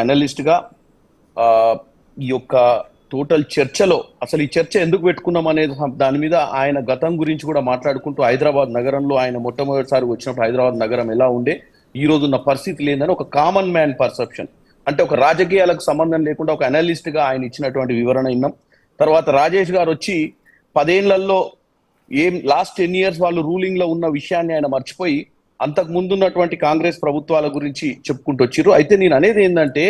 Analyst గా ఈ యొక్క టోటల్ చర్చలో అసలు ఈ చర్చ ఎందుకు పెట్టుకున్నాం అనేది దాని మీద ఆయన గతం గురించి కూడా మాట్లాడుకుంటూ హైదరాబాద్ నగరంలో ఆయన మొట్టమొదటిసారి వచ్చినప్పుడు హైదరాబాద్ నగరం ఎలా ఉండే ఈ రోజు ఉన్న పరిస్థితి లేదని ఒక కామన్ మ్యాన్ పర్సెప్షన్, అంటే ఒక రాజకీయాలకు సంబంధం లేకుండా ఒక అనలిస్ట్ గా ఆయన ఇచ్చినటువంటి వివరణ విన్నాం. తర్వాత రాజేష్ గారు వచ్చి 10 ఏళ్లలో లాస్ట్ 10 years వాళ్ళు రూలింగ్ లో ఉన్న విషయాన్ని ఆయన మర్చిపోయి అంతకు ముందున్నటువంటి కాంగ్రెస్ ప్రభుత్వాల గురించి చెప్పుకుంటూ వచ్చారు. అయితే నేను అనేది ఏంటంటే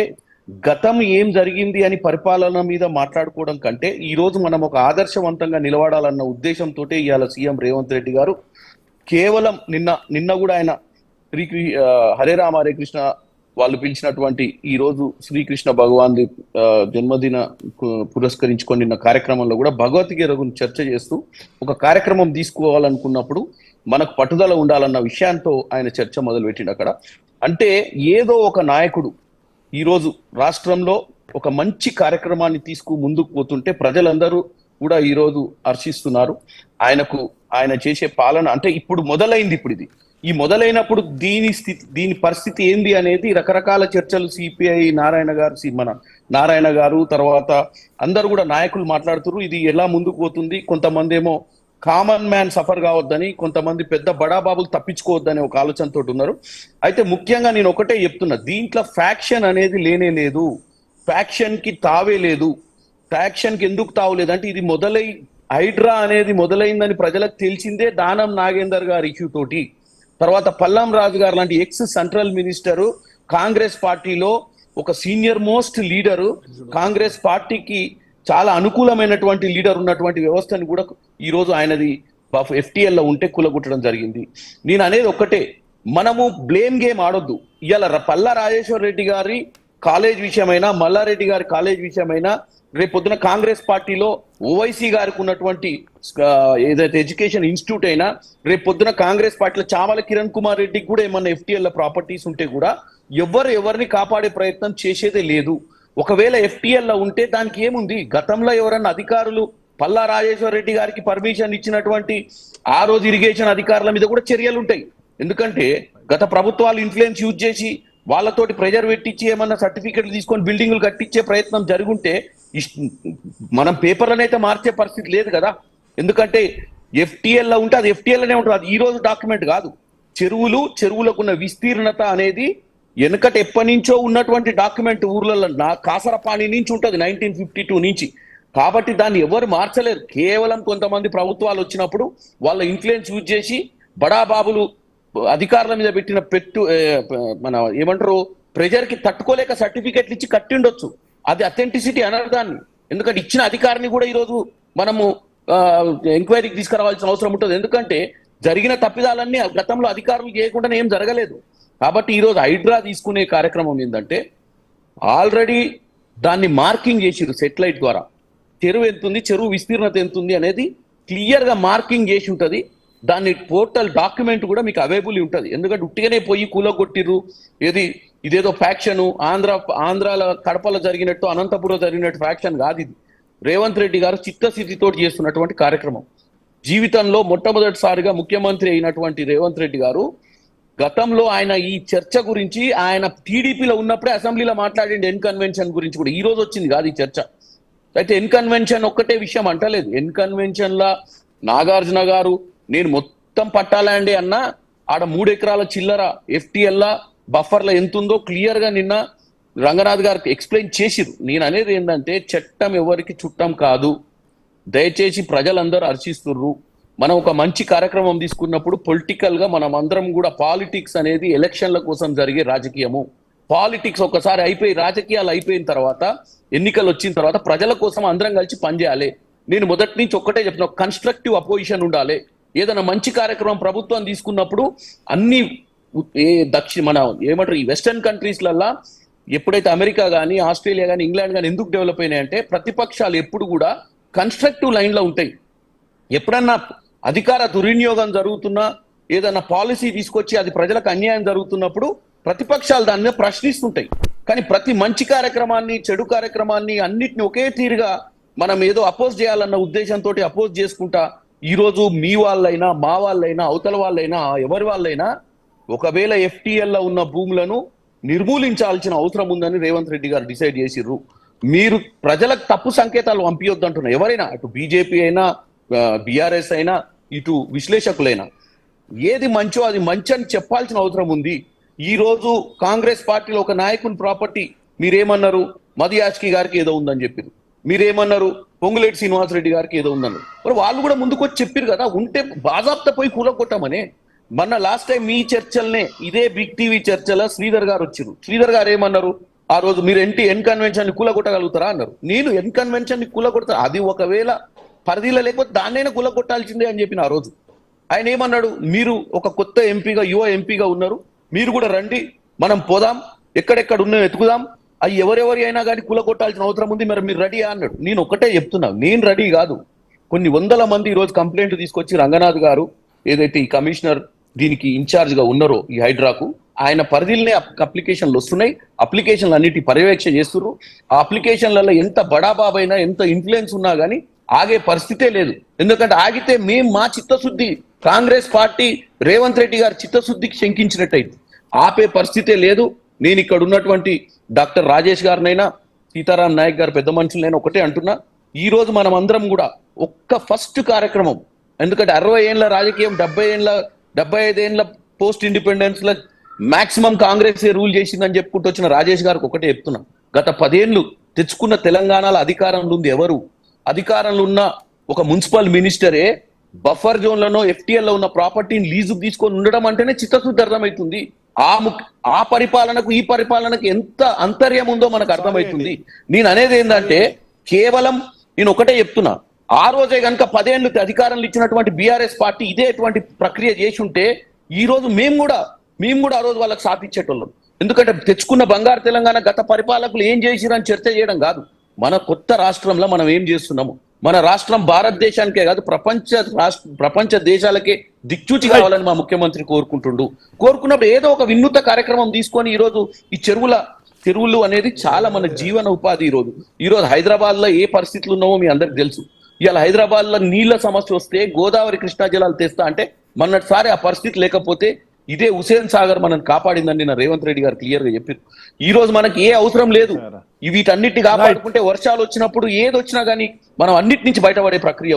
గతం ఏం జరిగింది అని పరిపాలన మీద మాట్లాడుకోవడం కంటే ఈ రోజు మనం ఒక ఆదర్శవంతంగా నిలబడాలన్న ఉద్దేశంతో ఇవాళ సీఎం రేవంత్ రెడ్డి గారు కేవలం నిన్న కూడా ఆయన హరే రామ హరే కృష్ణ వాళ్ళు పిలిచినటువంటి ఈ రోజు శ్రీకృష్ణ భగవాన్ జన్మదిన పురస్కరించుకొని నిన్న కార్యక్రమంలో కూడా భగవద్గీత గురించి చర్చ చేస్తూ ఒక కార్యక్రమం తీసుకోవాలనుకున్నప్పుడు మనకు పట్టుదల ఉండాలన్న విషయంతో ఆయన చర్చ మొదలుపెట్టిండు అక్కడ. అంటే ఏదో ఒక నాయకుడు ఈరోజు రాష్ట్రంలో ఒక మంచి కార్యక్రమాన్ని ముందుకు పోతుంటే ప్రజలందరూ కూడా ఈరోజు హర్షిస్తున్నారు. ఆయన చేసే పాలన అంటే ఇప్పుడు మొదలైంది. ఇప్పుడు ఈ మొదలైనప్పుడు దీని పరిస్థితి ఏంది అనేది రకరకాల చర్చలు సిపిఐ నారాయణ గారు తర్వాత అందరు కూడా నాయకులు మాట్లాడుతున్నారు. ఇది ఎలా ముందుకు పోతుంది, కొంతమంది ఏమో కామన్ మ్యాన్ సఫర్ కావద్దని, కొంతమంది పెద్ద బడాబాబులు తప్పించుకోవద్దని ఒక ఆలోచనతో ఉన్నారు. అయితే ముఖ్యంగా నేను ఒకటే చెప్తున్నా, దీంట్లో ఫ్యాక్షన్ అనేది లేనే లేదు, ఫ్యాక్షన్ కి తావే లేదు. ఫ్యాక్షన్ కి ఎందుకు తావలేదు అంటే ఇది హైడ్రా అనేది మొదలైందని ప్రజలకు తెలిసిందే దానం నాగేందర్ గారి ఇష్యూ తోటి. తర్వాత పల్లం రాజు గారు లాంటి ఎక్స్ సెంట్రల్ మినిస్టరు, కాంగ్రెస్ పార్టీలో ఒక సీనియర్ మోస్ట్ లీడరు, కాంగ్రెస్ పార్టీకి చాలా అనుకూలమైనటువంటి లీడర్ ఉన్నటువంటి వ్యవస్థను కూడా ఈ రోజు ఆయనది FTL లో ఉంటే కూలగొట్టడం జరిగింది. నేను అనేది ఒక్కటే, మనము బ్లేమ్ గేమ్ ఆడొద్దు. ఇవాళ పల్లా రాజేశ్వర్ రెడ్డి గారి కాలేజ్ విషయమైనా, మల్లారెడ్డి గారి కాలేజ్ విషయమైనా, రేపు పొద్దున కాంగ్రెస్ పార్టీలో ఓవైసీ గారికి ఉన్నటువంటి ఏదైతే ఎడ్యుకేషన్ ఇన్స్టిట్యూట్ అయినా, రేపు పొద్దున కాంగ్రెస్ పార్టీలో చామల కిరణ్ కుమార్ రెడ్డికి కూడా ఏమన్నా FTL ప్రాపర్టీస్ ఉంటే కూడా ఎవరిని కాపాడే ప్రయత్నం చేసేదే లేదు. ఒకవేళ FTL ఉంటే దానికి ఏముంది, గతంలో ఎవరన్నా అధికారులు పల్లా రాజేశ్వర్ రెడ్డి గారికి పర్మిషన్ ఇచ్చినటువంటి ఆ రోజు ఇరిగేషన్ అధికారుల మీద కూడా చర్యలు ఉంటాయి. ఎందుకంటే గత ప్రభుత్వాలు ఇన్ఫ్లుయెన్స్ యూజ్ చేసి వాళ్ళతోటి ప్రెజర్ పెట్టించి ఏమన్నా సర్టిఫికెట్లు తీసుకొని బిల్డింగులు కట్టించే ప్రయత్నం జరుగుంటే మనం పేపర్లనైతే మార్చే పరిస్థితి లేదు కదా. ఎందుకంటే FTL ఉంటే అది FTL ఉంటుంది, అది ఈ రోజు డాక్యుమెంట్ కాదు. చెరువులకున్న విస్తీర్ణత అనేది వెనకట ఎప్పటి నుంచో ఉన్నటువంటి డాక్యుమెంట్ ఊర్లలో కాసరపాణి నుంచి ఉంటుంది 1952 నుంచి. కాబట్టి దాన్ని ఎవరు మార్చలేరు. కేవలం కొంతమంది ప్రభుత్వాలు వచ్చినప్పుడు వాళ్ళ ఇన్ఫ్లుయెన్స్ యూజ్ చేసి బడాబాబులు అధికారుల మీద పెట్టిన మన ఏమంటారు ప్రెజర్ కి తట్టుకోలేక సర్టిఫికెట్లు ఇచ్చి కట్టిండొచ్చు, అది అథెంటిసిటీ అనరు దాన్ని. ఎందుకంటే ఇచ్చిన అధికారిని కూడా ఈరోజు మనము ఎంక్వైరీకి తీసుకురావాల్సిన అవసరం ఉంటుంది. ఎందుకంటే జరిగిన తప్పిదాలన్నీ గతంలో అధికారులు చేయకుండానే ఏం జరగలేదు. కాబట్టి ఈరోజు హైడ్రా తీసుకునే కార్యక్రమం ఏంటంటే ఆల్రెడీ దాన్ని మార్కింగ్ చేసిరు సెటిలైట్ ద్వారా. చెరువు ఎంతుంది, చెరువు విస్తీర్ణత ఎంతుంది అనేది క్లియర్ గా మార్కింగ్ చేసి ఉంటుంది. దాన్ని పోర్టల్ డాక్యుమెంట్ కూడా మీకు అవైలబుల్ ఉంటుంది. ఎందుకంటే ఉట్టిగానే పోయి కూలగొట్టిర్రు, ఇదేదో ఫ్యాక్షన్ ఆంధ్రాల కడపలో జరిగినట్టు అనంతపురం జరిగినట్టు ఫ్యాక్షన్ కాదు. ఇది రేవంత్ రెడ్డి గారు చిత్తశుద్ధితో చేస్తున్నటువంటి కార్యక్రమం. జీవితంలో మొట్టమొదటిసారిగా ముఖ్యమంత్రి అయినటువంటి రేవంత్ రెడ్డి గారు గతంలో ఆయన ఈ చర్చ గురించి ఆయన టీడీపీలో ఉన్నప్పుడే అసెంబ్లీలో మాట్లాడింది ఎన్ కన్వెన్షన్ గురించి కూడా. ఈ రోజు వచ్చింది కాదు ఈ చర్చ. అయితే ఎన్ కన్వెన్షన్ ఒక్కటే విషయం అంటలేదు. ఎన్ కన్వెన్షన్ లా నాగార్జున గారు నేను మొత్తం పట్టాలండి అన్న ఆడ 3 ఎకరాల చిల్లర FTL బఫర్ల ఎంత ఉందో క్లియర్ గా నిన్న రంగనాథ్ గారికి ఎక్స్ప్లెయిన్ చేసిరు. నేను అనేది ఏంటంటే చట్టం ఎవరికి చుట్టం కాదు. దయచేసి ప్రజలందరూ హర్షిస్తుర్రు. మనం ఒక మంచి కార్యక్రమం తీసుకున్నప్పుడు పొలిటికల్ గా మనం అందరం కూడా, పాలిటిక్స్ అనేది ఎలక్షన్ల కోసం జరిగే రాజకీయము. పాలిటిక్స్ ఒకసారి అయిపోయి రాజకీయాలు అయిపోయిన తర్వాత, ఎన్నికలు వచ్చిన తర్వాత ప్రజల కోసం అందరం కలిసి పనిచేయాలి. నేను మొదటి నుంచి ఒక్కటే చెప్తున్నా, కన్స్ట్రక్టివ్ అపోజిషన్ ఉండాలి. ఏదైనా మంచి కార్యక్రమం ప్రభుత్వం తీసుకున్నప్పుడు అన్ని మన ఏమంటారు ఈ వెస్టర్న్ కంట్రీస్లల్లా ఎప్పుడైతే అమెరికా కానీ, ఆస్ట్రేలియా కానీ, ఇంగ్లాండ్ కానీ ఎందుకు డెవలప్ అయినాయంటే ప్రతిపక్షాలు ఎప్పుడు కూడా కన్స్ట్రక్టివ్ లైన్ లో ఉంటాయి. ఎప్పుడన్నా అధికార దుర్వినియోగం జరుగుతున్నా, ఏదైనా పాలసీ తీసుకొచ్చి అది ప్రజలకు అన్యాయం జరుగుతున్నప్పుడు ప్రతిపక్షాలు దాని మీద ప్రశ్నిస్తుంటాయి. కానీ ప్రతి మంచి కార్యక్రమాన్ని, చెడు కార్యక్రమాన్ని అన్నిటిని ఒకే తీరుగా మనం ఏదో అపోజ్ చేయాలన్న ఉద్దేశంతో అపోజ్ చేసుకుంటా ఈరోజు మీ వాళ్ళైనా, మా వాళ్ళైనా, అవతల వాళ్ళైనా, ఎవరి వాళ్ళైనా ఒకవేళ FTL ఉన్న భూములను నిర్మూలించాల్సిన అవసరం ఉందని రేవంత్ రెడ్డి గారు డిసైడ్ చేసిర్రు. మీరు ప్రజలకు తప్పు సంకేతాలు పంపించొద్దు అంటున్నారు. ఎవరైనా అటు బీజేపీ అయినా బీఆర్ఎస్ అయినా ఇటు విశ్లేషకులైనా ఏది మంచో అది మంచి అని చెప్పాల్సిన అవసరం ఉంది. ఈ రోజు కాంగ్రెస్ పార్టీలో ఒక నాయకుని ప్రాపర్టీ మీరేమన్నారు, మదియాష్కి గారికి ఏదో ఉందని చెప్పారు. మీరేమన్నారు, పొంగులేటి శ్రీనివాసరెడ్డి గారికి ఏదో ఉందన్నారు. మరి వాళ్ళు కూడా ముందుకు వచ్చి చెప్పారు కదా, ఉంటే బాజాప్తా పోయి కూలగొట్టామనే. మొన్న లాస్ట్ టైం మీ చర్చలనే ఇదే బిగ్ టీవీ చర్చలో శ్రీధర్ గారు వచ్చారు. శ్రీధర్ గారు ఏమన్నారు, ఆ రోజు మీరు ఎన్ కన్వెన్షన్ ని కూలగొట్టగలుగుతారా అన్నారు. నేను ఎన్ కన్వెన్షన్ ని కూలగొడతా, అది ఒకవేళ పరిధిలో లేకపోతే దాన్నైనా కూలగొట్టాల్సిందే అని చెప్పిన ఆ రోజు. ఆయన ఏమన్నాడు, మీరు ఒక కొత్త ఎంపీగా యువ ఎంపీగా ఉన్నారు, మీరు కూడా రండి, మనం పోదాం, ఎక్కడెక్కడ ఉన్నాయో ఎత్తుకుదాం, అవి ఎవరెవరి అయినా కానీ కూలగొట్టాల్సిన అవసరం ఉంది, మరి మీరు రెడీయా అన్నాడు. నేను ఒకటే చెప్తున్నా, నేను రెడీ కాదు. కొన్ని వందల మంది ఈ రోజు కంప్లైంట్ తీసుకొచ్చి రంగనాథ్ గారు ఏదైతే ఈ కమిషనర్ దీనికి ఇన్ఛార్జ్ గా ఉన్నారో ఈ హైడ్రాకు, ఆయన పరిధిలోనే అప్లికేషన్లు వస్తున్నాయి. అప్లికేషన్లు అన్నిటి పర్యవేక్షణ చేస్తున్నారు. ఆ అప్లికేషన్లలో ఎంత బడాబాబైనా ఎంత ఇన్ఫ్లుయెన్స్ ఉన్నా కానీ ఆగే పరిస్థితే లేదు. ఎందుకంటే ఆగితే మేము మా చిత్తశుద్ధి, కాంగ్రెస్ పార్టీ రేవంత్ రెడ్డి గారి చిత్తశుద్ధికి శంకించినట్టయితే ఆపే పరిస్థితే లేదు. నేను ఇక్కడ ఉన్నటువంటి డాక్టర్ రాజేష్ గారినైనా సీతారాం నాయక్ గారు పెద్ద మనుషులైనా ఒకటే అంటున్నా, ఈ రోజు మనం అందరం కూడా ఒక్క ఫస్ట్ కార్యక్రమం, ఎందుకంటే 60 ఏళ్ళ రాజకీయం, 75 ఏళ్ళ పోస్ట్ ఇండిపెండెన్స్ లో మాక్సిమం కాంగ్రెస్ రూల్ చేసిందని చెప్పుకుంటూ వచ్చిన రాజేష్ గారికి ఒకటే చెప్తున్నా, గత 10 ఏళ్ళు తెచ్చుకున్న తెలంగాణలో అధికారంలో ఉంది ఎవరు? అధికారంలో ఉన్న ఒక మున్సిపల్ మినిస్టరే బఫర్ జోన్లను ఎఫ్టీఎల్ లో ఉన్న ప్రాపర్టీని లీజుకు తీసుకొని ఉండడం అంటేనే చిత్తశుద్ధి అర్థమవుతుంది. ఆ పరిపాలనకు ఈ పరిపాలనకు ఎంత అంతర్యం ఉందో మనకు అర్థమవుతుంది. నేను అనేది ఏంటంటే కేవలం నేను ఒకటే చెప్తున్నా, ఆ రోజే కనుక 10 ఏళ్ళు అధికారంలో ఇచ్చినటువంటి బీఆర్ఎస్ పార్టీ ఇదేటువంటి ప్రక్రియ చేసి ఉంటే ఈ రోజు మేము కూడా ఆ రోజు వాళ్ళకి సాధించేటోళ్ళం. ఎందుకంటే తెచ్చుకున్న బంగారు తెలంగాణ గత పరిపాలకులు ఏం చేసిరని చర్చ చేయడం కాదు, మన కొత్త రాష్ట్రంలో మనం ఏం చేస్తున్నాము. మన రాష్ట్రం భారతదేశానికే కాదు ప్రపంచ దేశాలకే దిక్చూచి కావాలని మా ముఖ్యమంత్రి కోరుకున్నప్పుడు ఏదో ఒక వినూత్న కార్యక్రమం తీసుకొని ఈ రోజు ఈ చెరువులు అనేది చాలా మన జీవన ఉపాధి. ఈ రోజు హైదరాబాద్ లో ఏ పరిస్థితులు ఉన్నావో మీ అందరికి తెలుసు. ఇవాళ హైదరాబాద్ లో నీళ్ల సమస్య వస్తే గోదావరి కృష్ణా జలాలు తెస్తా అంటే మొన్నటిసారి ఆ పరిస్థితి లేకపోతే ఇదే హుసేన్ సాగర్ మనం కాపాడిందని నా రేవంత్ రెడ్డి గారు క్లియర్ గా చెప్పారు. ఈ రోజు మనకి ఏ అవసరం లేదు, వీటన్నిటిని కాపాడుకుంటే వర్షాలు వచ్చినప్పుడు ఏది వచ్చినా గానీ మనం అన్నిటి నుంచి బయటపడే ప్రక్రియ